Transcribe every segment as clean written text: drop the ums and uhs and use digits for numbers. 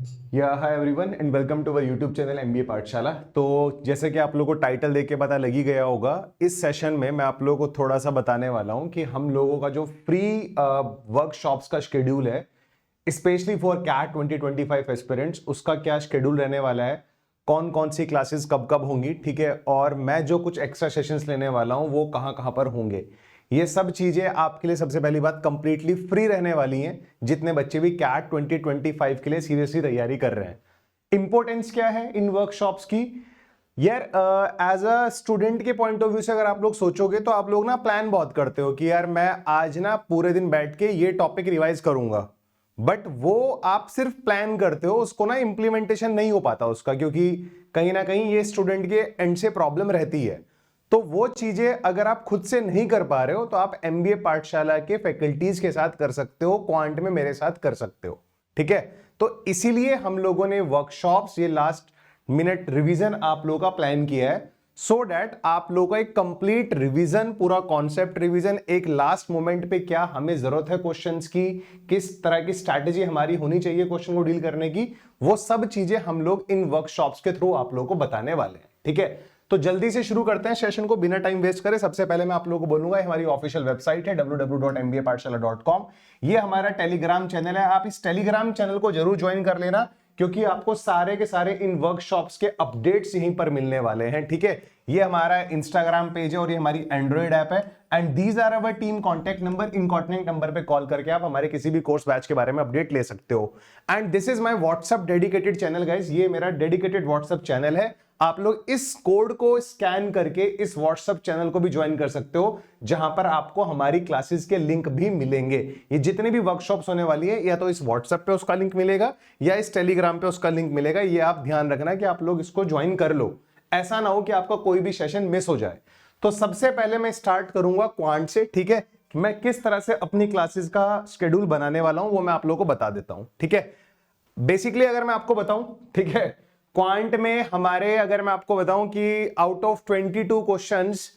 Hi everyone and welcome to our YouTube channel MBA Pathshala. तो जैसे कि आप लोगों को टाइटल देख के पता लग ही गया होगा, इस सेशन में मैं आप लोगों को थोड़ा सा बताने वाला हूं कि हम लोगों का जो फ्री वर्कशॉप्स का शेड्यूल है, स्पेशली फॉर कैट 2025 एस्पिरेंट्स, उसका क्या शेड्यूल रहने वाला है, कौन कौन सी क्लासेस कब कब होंगी, ठीक है, और मैं जो कुछ एक्स्ट्रा सेशंस लेने वाला हूं वो कहां कहां पर होंगे। ये सब चीजें आपके लिए सबसे पहली बात कंप्लीटली फ्री रहने वाली हैं, जितने बच्चे भी कैट 2025 के लिए सीरियसली तैयारी कर रहे हैं। इंपॉर्टेंस क्या है इन वर्कशॉप्स की? यार एज अ स्टूडेंट के पॉइंट ऑफ व्यू से अगर आप लोग सोचोगे तो आप लोग ना प्लान बहुत करते हो कि यार मैं आज ना पूरे दिन बैठ के ये टॉपिक रिवाइज करूंगा, बट वो आप सिर्फ प्लान करते हो, उसको ना इंप्लीमेंटेशन नहीं हो पाता उसका, क्योंकि कहीं ना कहीं ये स्टूडेंट के एंड से प्रॉब्लम रहती है। तो वो चीजें अगर आप खुद से नहीं कर पा रहे हो तो आप एमबीए पाठशाला के फैकल्टीज के साथ कर सकते हो, क्वांट में मेरे साथ कर सकते हो, ठीक है। तो इसीलिए हम लोगों ने वर्कशॉप्स, ये लास्ट मिनट रिवीजन आप लोगों का प्लान किया है, सो दैट आप लोगों का एक कंप्लीट रिवीजन, पूरा कॉन्सेप्ट रिवीजन, एक लास्ट मोमेंट पे क्या हमें जरूरत है क्वेश्चंस की, किस तरह की स्ट्रैटेजी हमारी होनी चाहिए क्वेश्चन को डील करने की, वो सब चीजें हम लोग इन वर्कशॉप्स के थ्रू आप लोगों को बताने वाले हैं, ठीक है। तो जल्दी से शुरू करते हैं सेशन को बिना टाइम वेस्ट करे। सबसे पहले मैं आप लोगों को बोलूंगा, हमारी ऑफिशियल वेबसाइट है www.mbapathshala.com। ये हमारा टेलीग्राम चैनल है, आप इस टेलीग्राम चैनल को जरूर ज्वाइन कर लेना, क्योंकि आपको सारे के सारे इन वर्कशॉप्स के अपडेट्स यहीं पर मिलने वाले हैं, ठीक है। ये हमारा इंस्टाग्राम पेज है और ये हमारी एंड्रॉइड ऐप है, and these are our team contact number. इन कॉन्टैक्ट नंबर पे कॉल करके आप हमारे किसी भी कोर्स बैच के बारे में अपडेट ले सकते हो। And this is my WhatsApp dedicated channel guys, ये मेरा डेडिकेटेड व्हाट्सएप चैनल है। आप लोग इस कोड को स्कैन करके इस व्हाट्सएप चैनल को भी ज्वाइन कर सकते हो, जहां पर आपको हमारी क्लासेस के लिंक भी मिलेंगे। ये जितनी भी वर्कशॉप्स होने वाली है, या तो इस व्हाट्सएप पे उसका लिंक मिलेगा या इस टेलीग्राम पे उसका लिंक मिलेगा। ये आप ध्यान रखना कि आप लोग इसको ज्वाइन कर लो, ऐसा ना हो कि आपका कोई भी सेशन मिस हो जाए। तो सबसे पहले मैं स्टार्ट करूंगा क्वांट से, ठीक है। मैं किस तरह से अपनी क्लासेस का शेड्यूल बनाने वाला हूं वो मैं आप लोगों को बता देता हूं, ठीक है। बेसिकली अगर मैं आपको बताऊं, ठीक है, क्वांट में हमारे, अगर मैं आपको बताऊं कि out of 22 questions,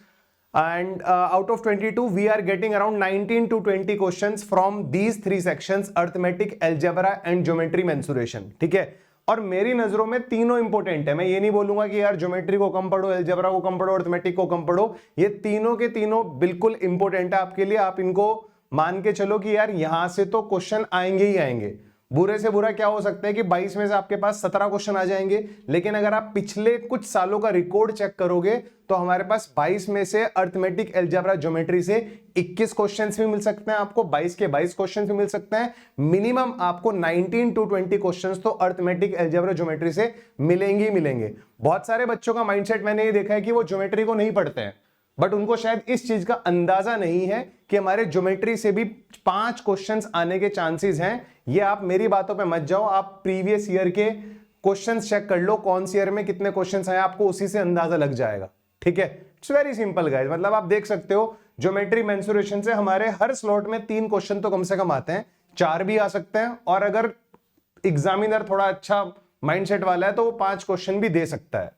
and out of 22 we are getting around 19 to 20 questions from these three sections: arithmetic, algebra and geometry mensuration, ठीक है। और मेरी नजरों में तीनों इंपॉर्टेंट है। मैं ये नहीं बोलूंगा कि यार ज्योमेट्री को कम पढ़ो, अलजेब्रा को कम पढ़ो, अरिथमेटिक को कम पढ़ो, ये तीनों के तीनों बिल्कुल इंपॉर्टेंट है आपके लिए। आप इनको मान के चलो कि यार यहां से तो क्वेश्चन आएंगे ही आएंगे। बुरे से बुरा क्या हो सकता है कि 22 में से आपके पास 17 क्वेश्चन आ जाएंगे, लेकिन अगर आप पिछले कुछ सालों का रिकॉर्ड चेक करोगे तो हमारे पास 22 में से अरिथमेटिक, अलजेब्रा, ज्योमेट्री से 21 क्वेश्चंस भी मिल सकते हैं आपको, 22 के 22 क्वेश्चंस भी मिल सकते हैं। मिनिमम आपको 19 टू 20 क्वेश्चंस तो अरिथमेटिक, अलजेब्रा, ज्योमेट्री से मिलेंगे ही मिलेंगे। बहुत सारे बच्चों का माइंडसेट मैंने ये देखा है कि वो ज्योमेट्री को नहीं पढ़ते हैं, बट उनको शायद इस चीज का अंदाजा नहीं है कि हमारे ज्योमेट्री से भी 5 क्वेश्चंस आने के चांसेस हैं। ये आप मेरी बातों पे मत जाओ, आप प्रीवियस ईयर के क्वेश्चंस चेक कर लो, कौन सी ईयर में कितने क्वेश्चंस आए, आपको उसी से अंदाजा लग जाएगा, ठीक है। इट्स वेरी सिंपल गाइस, मतलब आप देख सकते हो ज्योमेट्री मेंसुरेशन से हमारे हर स्लॉट में 3 क्वेश्चन तो कम से कम आते हैं, 4 भी आ सकते हैं, और अगर एग्जामिनर थोड़ा अच्छा माइंडसेट वाला है तो वो 5 क्वेश्चन भी दे सकता है।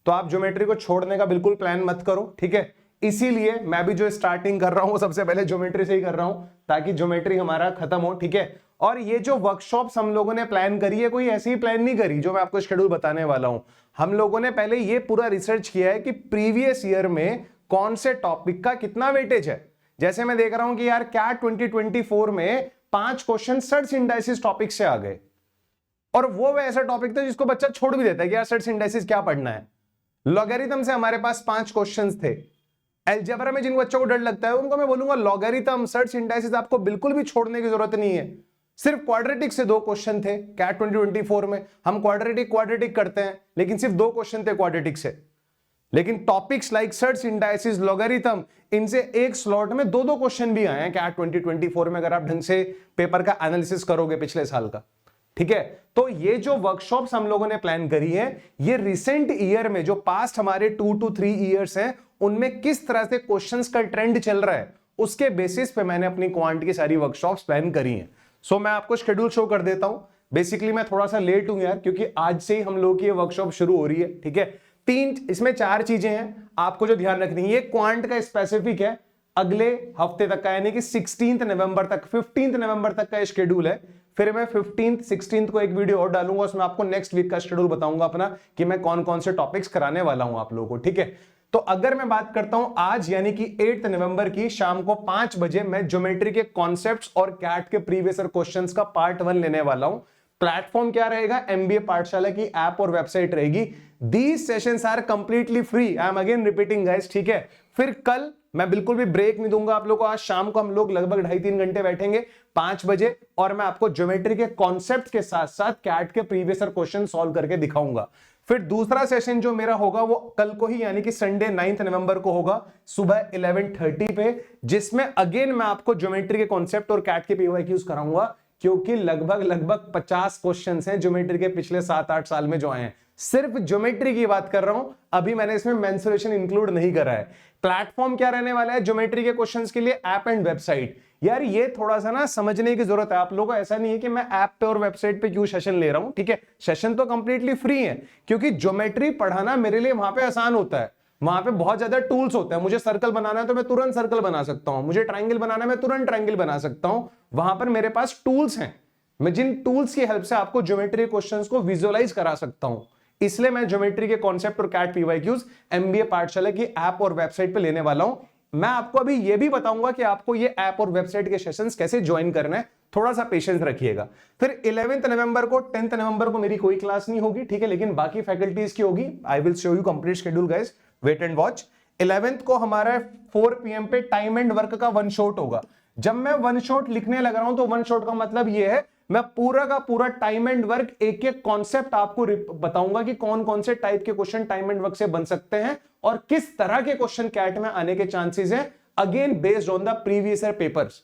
तो आप ज्योमेट्री को छोड़ने का बिल्कुल प्लान मत करो, ठीक है। इसीलिए मैं भी जो स्टार्टिंग कर रहा हूं सबसे पहले ज्योमेट्री से ही कर रहा हूं, ताकि ज्योमेट्री हमारा खत्म हो, ठीक है। और ये जो वर्कशॉप्स हम लोगों ने प्लान करी है, कोई ऐसी ही प्लान नहीं करी जो मैं आपको शेड्यूल बताने वाला हूं। हम लोगों ने पहले ये पूरा रिसर्च किया है कि प्रीवियस ईयर में कौन से टॉपिक का कितना वेटेज है। जैसे मैं देख रहा हूं कि यार कैट 2024 में 5 क्वेश्चन सर्च इंडाइसिस टॉपिक से आ गए, और वो ऐसा टॉपिक था जिसको बच्चा छोड़ भी देता है कि यार सर्च इंडाइसिस क्या पढ़ना है। लॉगरिथम से हमारे पास 5 क्वेश्चंस थे। अलजेब्रा में जिन बच्चों को डर लगता है उनको मैं बोलूंगा लॉगरिथम, सर्च इंडाइसिस आपको बिल्कुल भी छोड़ने की जरूरत नहीं है। सिर्फ क्वाड्रेटिक से 2 क्वेश्चन थे कैट 2024 में, हम क्वाड्रेटिक करते हैं, लेकिन सिर्फ 2 क्वेश्चन थे क्वाड्रेटिक से। लेकिन topics like search indices, logarithm, इनसे एक स्लॉट में 2-2 क्वेश्चन भी आए हैं कैट 2024 में, अगर आप ढंग से पेपर का एनालिसिस करोगे पिछले साल का, ठीक है। तो ये जो वर्कशॉप्स हम लोगों ने प्लान करी है, ये रिसेंट ईयर में जो पास्ट हमारे 2 to 3 ईयर्स हैं, उनमें किस तरह से क्वेश्चंस का ट्रेंड चल रहा है, उसके बेसिस पे मैंने अपनी क्वांट की सारी वर्कशॉप्स प्लान करी हैं। सो मैं आपको शेड्यूल शो कर देता हूं। बेसिकली मैं थोड़ा सा लेट हूं यार, क्योंकि आज से ही हम लोग की ये वर्कशॉप शुरू हो रही है, ठीक है। इसमें 4 चीजें हैं आपको जो ध्यान रखनी है। ये क्वांट का स्पेसिफिक है, अगले हफ्ते तक का, यानी कि 16 नवंबर तक, 15 नवंबर तक का शेड्यूल है। फिर मैं 15th 16th को एक वीडियो और डालूंगा, उसमें आपको नेक्स्ट वीक का शेड्यूल बताऊंगा अपना कि मैं कौन कौन से टॉपिक्स कराने वाला हूं आप लोगों को, ठीक है। तो अगर मैं बात करता हूं आज यानी कि 8 नवंबर की शाम को 5 बजे मैं ज्योमेट्री के कॉन्सेप्ट्स और कैट के प्रीवियस ईयर क्वेश्चंस का पार्ट 1 लेने वाला हूं। प्लेटफॉर्म क्या रहेगा, एमबीए पाठशाला की ऐप और वेबसाइट रहेगी। These sessions are completely free, I am again repeating guys, ठीक है। फिर कल मैं बिल्कुल भी ब्रेक नहीं दूंगा आप लोगों को। आज शाम को हम लोग लगभग 2.5-3 घंटे बैठेंगे 5 बजे और मैं आपको ज्योमेट्री के कॉन्सेप्ट के साथ साथ कैट के प्रीवियस ईयर क्वेश्चन सॉल्व करके दिखाऊंगा। फिर दूसरा सेशन जो मेरा होगा वो कल को ही यानी कि संडे 9 नवंबर को होगा सुबह 11:30 पे, जिसमें अगेन मैं आपको ज्योमेट्री के कॉन्सेप्ट और कैट के पीवाईक्यूज कराऊंगा, क्योंकि लगभग 50 क्वेश्चंस हैं ज्योमेट्री के पिछले 7-8 साल में जो आए हैं। सिर्फ ज्योमेट्री की बात कर रहा हूं, अभी मैंने इसमें मेंसुरेशन इंक्लूड नहीं करा है। प्लेटफॉर्म क्या रहने वाला है ज्योमेट्री के क्वेश्चंस के लिए, ऐप एंड वेबसाइट। यार ये थोड़ा सा ना समझने की जरूरत है आप लोगों को। ऐसा नहीं है कि मैं ऐप पे और वेबसाइट पे क्यों सेशन ले रहा हूं, ठीक है। सेशन तो कंप्लीटली फ्री है, क्योंकि ज्योमेट्री पढ़ाना मेरे लिए वहां पे आसान होता है। वहां पे बहुत ज्यादा टूल्स होते हैं। मुझे सर्कल बनाना है तो मैं तुरंत सर्कल बना सकता हूं, मुझे ट्रायंगल बनाना है मैं तुरंत ट्रायंगल बना सकता हूं। वहां पर मेरे पास टूल्स हैं, मैं जिन टूल्स की हेल्प से आपको ज्योमेट्री क्वेश्चंस को विजुअलाइज करा सकता हूं। इसलिए मैं ज्योमेट्री के कॉन्सेप्ट और कैट पीवाईक्यूज एमबीए पाठशाला की ऐप और वेबसाइट पे लेने वाला हूं। मैं आपको अभी ये भी बताऊंगा कि आपको ये ऐप और वेबसाइट के सेशंस कैसे ज्वाइन करना है, थोड़ा सा पेशेंस रखिएगा। फिर 11th नवंबर को 10th नवंबर को मेरी कोई क्लास नहीं होगी, ठीक है, लेकिन बाकी फैकल्टीज की होगी। I will show you complete schedule guys, wait and watch. 11th को हमारा 4 PM पे टाइम एंड वर्क का 1 शॉट होगा। जब मैं 1 शॉट लिखने लग रहा हूं तो 1 शॉट का मतलब यह है मैं पूरा का पूरा टाइम एंड वर्क एक एक कॉन्सेप्ट आपको बताऊंगा कि कौन कौन से टाइप के क्वेश्चन टाइम एंड वर्क से बन सकते हैं और किस तरह के क्वेश्चन कैट में आने के चांसेस हैं, again based on the previous year papers.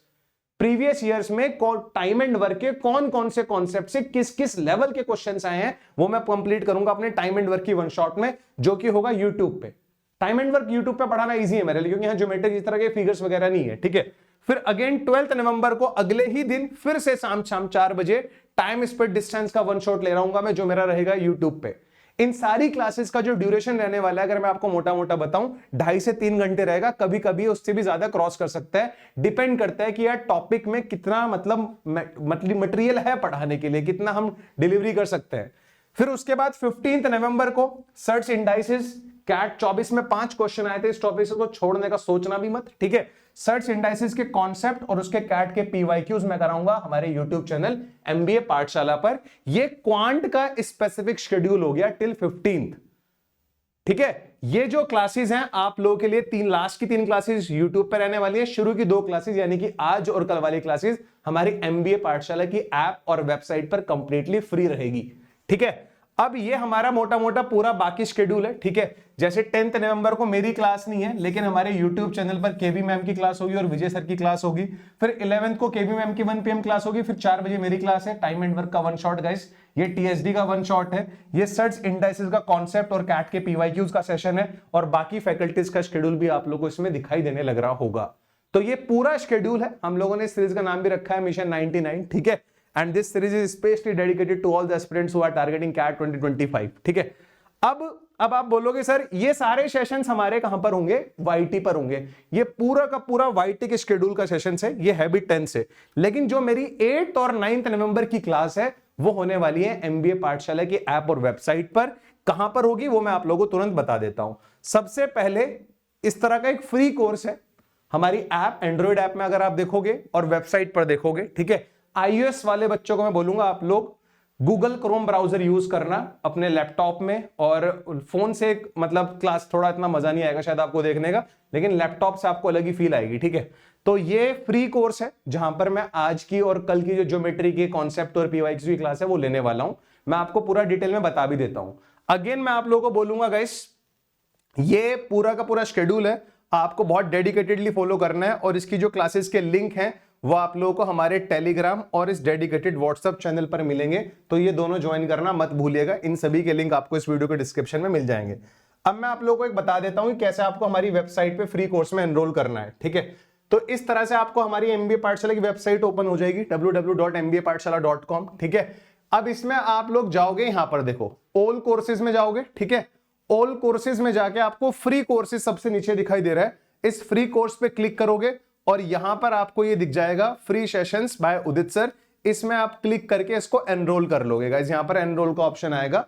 Previous years में टाइम एंड वर्क के कौन कौन से कॉन्सेप्ट से किस किस लेवल के क्वेश्चंस आए हैं वो मैं कंप्लीट करूंगा अपने टाइम एंड वर्क की 1 शॉट में, जो कि होगा यूट्यूब पे। टाइम एंड वर्क यूट्यूब पे पढ़ाना इजी है मेरे लिए, क्योंकि यहां ज्योमेट्री इस तरह के फिगर्स वगैरह नहीं है, ठीक है। फिर अगेन 12th नवंबर को अगले ही दिन फिर से शाम 4 बजे टाइम स्पीड डिस्टेंस का 1 शॉट ले रहा हूं मैं, जो मेरा रहेगा यूट्यूब पे। इन सारी क्लासेस का जो ड्यूरेशन रहने वाला है, अगर मैं आपको मोटा मोटा बताऊं, 2.5 से 3 घंटे रहेगा। कभी कभी उससे भी ज्यादा क्रॉस कर सकता है, डिपेंड करता है कि यार टॉपिक में कितना मतलब मटेरियल है पढ़ाने के लिए, कितना हम डिलीवरी कर सकते हैं। फिर उसके बाद 15th नवंबर को सर्च इंडाइसिस कैट 24 में 5 क्वेश्चन आए थे। इस टॉपिक को छोड़ने का सोचना भी मत, ठीक है। सर्च इंडाइसिस के कॉन्सेप्ट और उसके कैट के पीवाईक्यूज मैं कराऊंगा हमारे यूट्यूब चैनल एमबीए पाठशाला पर। ये क्वांट का स्पेसिफिक शेड्यूल हो गया टिल 15th, ठीक है। ये जो क्लासेस हैं आप लोगों के लिए लास्ट की 3 क्लासेस यूट्यूब पर रहने वाली है। शुरू की 2 क्लासेस यानी कि आज और कल वाली क्लासेस हमारी एमबीए पाठशाला की ऐप और वेबसाइट पर कंप्लीटली फ्री रहेगी, ठीक है। अब ये हमारा मोटा मोटा पूरा बाकी शेड्यूल है, ठीक है। जैसे 10th नवंबर को मेरी क्लास नहीं है, लेकिन हमारे YouTube चैनल पर केवी मैम की क्लास होगी और विजय सर की क्लास होगी। फिर 11th को केवी मैम की 1 PM क्लास होगी। फिर 4 बजे मेरी क्लास है टाइम एंड वर्क का 1 शॉट गाइस। ये TSD का 1 शॉट है। ये सर्च इंडाइसिस का कॉन्सेप्ट और कैट के पीवाईक्यूज का सेशन है, और बाकी फैकल्टीज का शेड्यूल भी आप लोगों को इसमें दिखाई देने लग रहा होगा। तो ये पूरा शेड्यूल है। हम लोगों ने सीरीज का नाम भी रखा है मिशन 99, ठीक है। And this series is especially dedicated to all the aspirants who are targeting CAT 2025, ठीक है। अब आप बोलोगे सर ये सारे सेशंस हमारे कहां पर होंगे, YT पर होंगे। ये पूरा का पूरा YT के शेड्यूल का सेशन है, ये है भी 10 से। लेकिन जो मेरी 8th और 9th नवंबर की क्लास है वो होने वाली है एमबीए पाठशाला की ऐप और वेबसाइट पर। कहां पर होगी वो मैं आप लोगों को तुरंत बता देता हूं। सबसे पहले इस तरह का एक फ्री कोर्स है हमारी ऐप, एंड्रॉइड ऐप में अगर आप देखोगे और वेबसाइट पर देखोगे, ठीक है। iOS वाले बच्चों को मैं बोलूंगा आप लोग गूगल क्रोम ब्राउजर यूज करना अपने लैपटॉप में, और फोन से मतलब क्लास थोड़ा इतना मजा नहीं आएगा शायद आपको देखने का, लेकिन लैपटॉप से आपको अलग ही फील आएगी, ठीक है। तो ये फ्री कोर्स है जहां पर मैं आज की और कल की जो ज्योमेट्री के कॉन्सेप्ट और पीवाईक्यू की क्लास है वो लेने वाला हूं। मैं आपको पूरा डिटेल में बता भी देता हूं। अगेन मैं आप लोगों को बोलूंगा गाइस, ये पूरा का पूरा शेड्यूल है, आपको बहुत डेडिकेटेडली फॉलो करना है। और इसकी जो क्लासेस के लिंक हैं वो आप लोगों को हमारे टेलीग्राम और इस डेडिकेटेड व्हाट्सएप चैनल पर मिलेंगे, तो ये दोनों ज्वाइन करना मत भूलिएगा। इन सभी के लिंक आपको इस वीडियो के डिस्क्रिप्शन में मिल जाएंगे। अब मैं आप लोगों को एक बता देता हूं कि कैसे आपको हमारी वेबसाइट पे फ्री कोर्स में एनरोल करना है, ठीक है। तो इस तरह से आपको हमारी एमबीए पाठशाला की वेबसाइट ओपन हो जाएगी www.mbapathshala.com, ठीक है। अब इसमें आप लोग जाओगे, यहां पर देखो ऑल कोर्सेज में जाओगे, ठीक है। ऑल कोर्सेज में जाके आपको फ्री कोर्सेज सबसे नीचे दिखाई दे रहा है, इस फ्री कोर्स पे क्लिक करोगे और यहां पर आपको ये दिख जाएगा फ्री सेशंस बाय उदित सर। इसमें आप क्लिक करके इसको एनरोल कर लोगे गाइस। यहां पर एनरोल का ऑप्शन आएगा,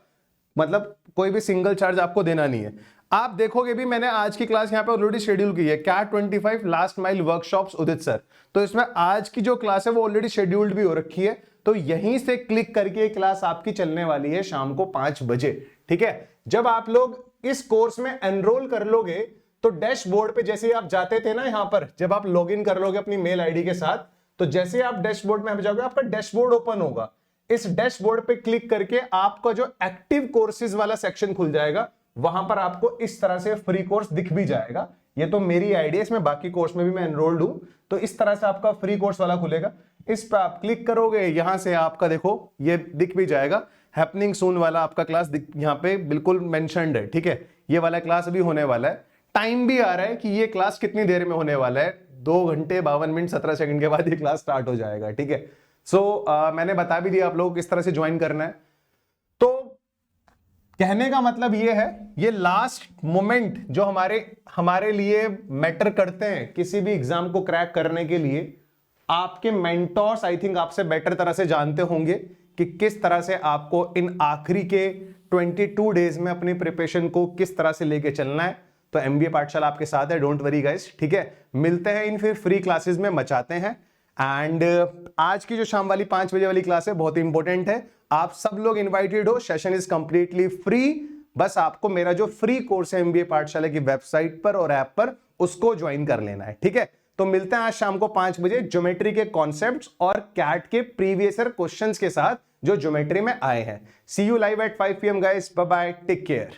मतलब कोई भी सिंगल चार्ज आपको देना नहीं है। आप देखोगे भी मैंने आज की क्लास यहां पे ऑलरेडी शेड्यूल की है, कैट 25 लास्ट माइल वर्कशॉप्स उदित सर। तो इसमें आज की जो क्लास है वो ऑलरेडी शेड्यूल्ड भी हो रखी है, तो यहीं से क्लिक करके क्लास आपकी चलने वाली है शाम को 5 बजे। ठीक है, जब आप लोग इस कोर्स में एनरोल कर लोगे तो डैशबोर्ड पे जैसे आप जाते थे ना, यहां पर जब आप लॉग इन कर लोगे अपनी मेल आईडी के साथ, तो जैसे आप डैशबोर्ड में जाओगे आपका डैशबोर्ड ओपन होगा। इस डैशबोर्ड पे क्लिक करके आपका जो एक्टिव कोर्सेज वाला सेक्शन खुल जाएगा, वहां पर आपको इस तरह से फ्री कोर्स दिख भी जाएगा। ये तो मेरी आइडिया, इसमें बाकी कोर्स में भी मैं एनरोल्ड हूं, तो इस तरह से आपका फ्री कोर्स वाला खुलेगा। इस पर आप क्लिक करोगे, यहां से आपका देखो ये दिख भी जाएगा, हैपनिंग सून वाला आपका क्लास यहाँ पे बिल्कुल मेंशन्ड है। ठीक है, ये वाला क्लास अभी होने वाला है, टाइम भी आ रहा है कि ये क्लास कितनी देर में होने वाला है, 2 घंटे 52 मिनट 17 सेकंड के बाद ये क्लास स्टार्ट हो जाएगा। ठीक है, सो मैंने बता भी दिया आप लोगों को किस तरह से ज्वाइन करना है। तो कहने का मतलब ये है, ये लास्ट मोमेंट जो हमारे लिए मैटर करते हैं किसी भी एग्जाम को क्रैक करने के लिए, आपके मेंटोर्स आई थिंक आपसे बेटर तरह से जानते होंगे कि किस तरह से आपको इन आखिरी के 22 डेज में अपनी प्रिपरेशन को किस तरह से लेके चलना है। तो एमबीए पाठशाला आपके साथ है, डोंट वरी गाइस। ठीक है, मिलते हैं इन फिर फ्री क्लासेस में, मचाते हैं। एंड आज की जो शाम वाली 5 बजे वाली क्लास है बहुत ही इंपॉर्टेंट है, आप सब लोग इनवाइटेड हो, सेशन इज कंप्लीटली फ्री। बस आपको मेरा जो फ्री कोर्स है एमबीए पाठशाला की वेबसाइट पर और ऐप पर, उसको ज्वाइन कर लेना है। ठीक है, तो मिलते हैं आज शाम को 5 बजे ज्योमेट्री के कॉन्सेप्ट्स और कैट के प्रीवियस ईयर क्वेश्चंस के साथ जो ज्योमेट्री में आए हैं। See you live at 5 PM guys, bye bye, take care.